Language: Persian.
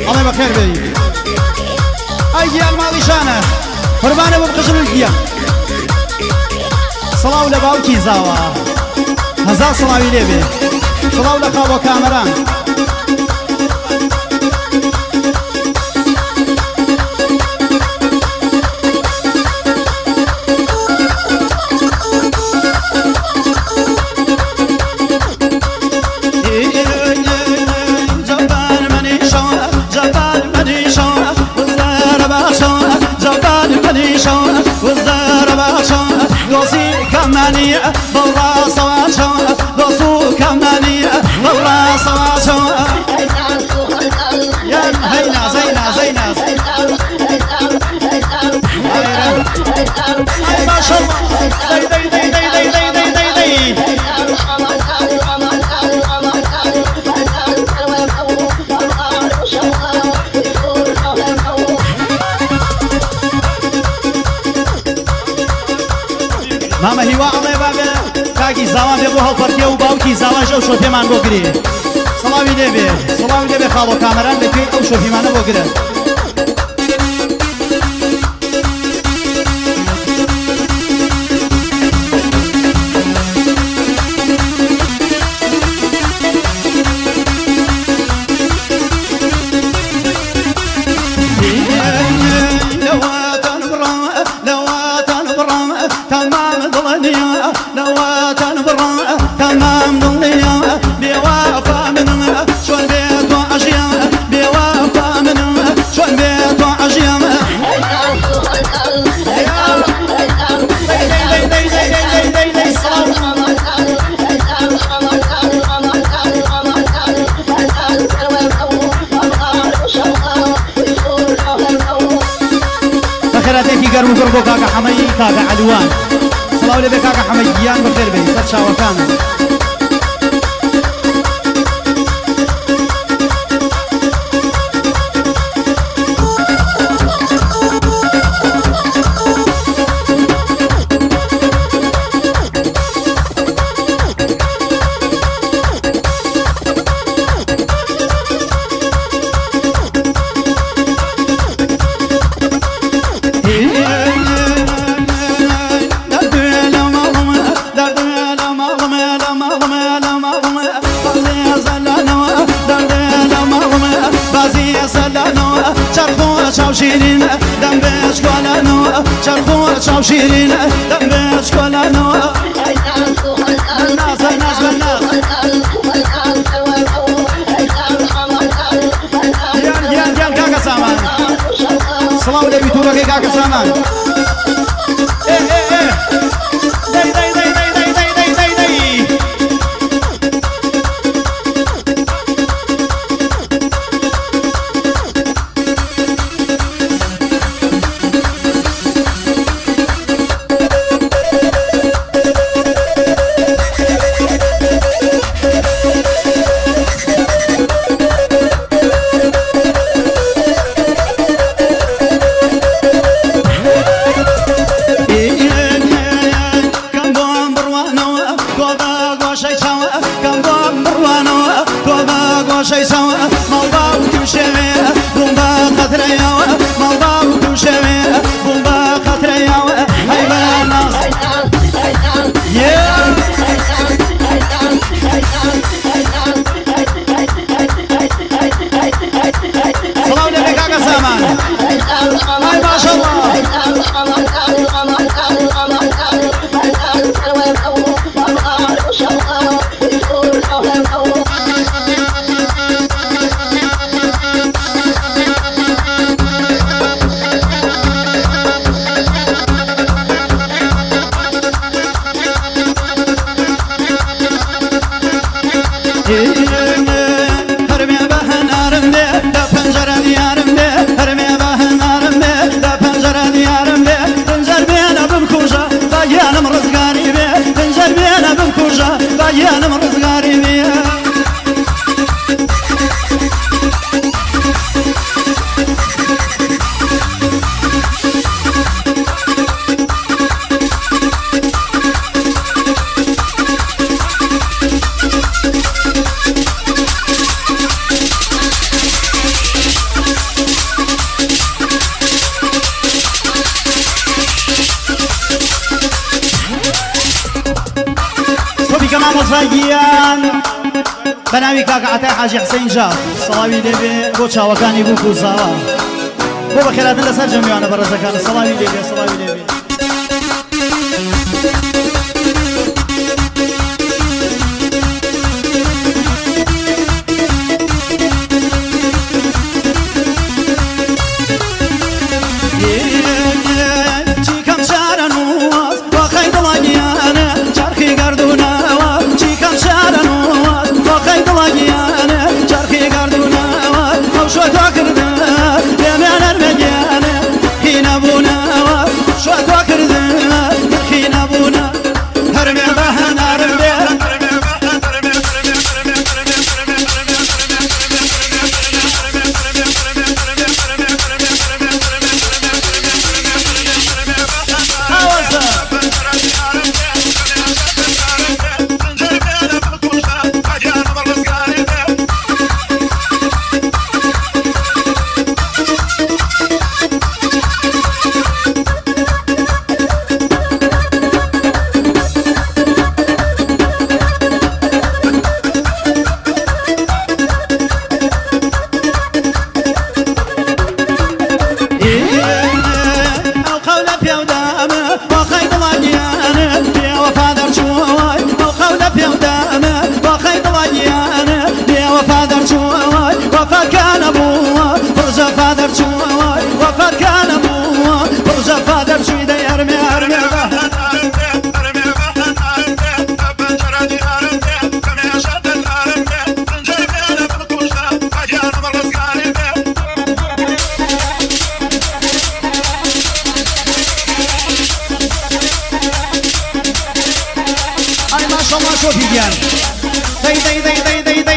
الله بخير بي اي الماضي شانه قربانه بقشن القيام صلاة لباوكي زاوا هزار صلاة لبي صلاة لخابو كامران كمانية بورا صواتو بوصو كمانية بورا صواتو يا هينا زينا زينا هاي ما شاء الله دي دي دي دي دي دي دي دي دي ماما هیوا الله بابا کاکی زاوان بێ بۆ هەڵپەرکێ و باوکی زاواش ئەو شۆپێمان بۆ گری سڵاوی لێبێ خاڵۆ کامەران دەکەی ئەو شۆپیمانە بۆ گرن گەرم بڕ بۆ کاکە حەمەی کاکە عەلوان سڵاو لێبێ کاکە حەمەی گیان بەخێر بێ سەر چاوەکانە شیرین دم بهش کلانو چرخو چاو شیرین دم بهش کلانو ناز ناز ناز یان کاکا سامان سلام علیکم تو که کاکا سامان دی دی دی دی دی دی دی دی هرمي بهنارم ده بەناوی کاکە عەتای حاجی حسەین جار سەڵاوی لێبێ بۆ چاوەکانی بووک و زاوا بۆ بەخێراتن لەسەر جەمیوانە بەڕێزەکانە سەڵاوی لێبێ سەڵاوی لێبێ ما شاء الله شوفي ديان داي داي داي داي داي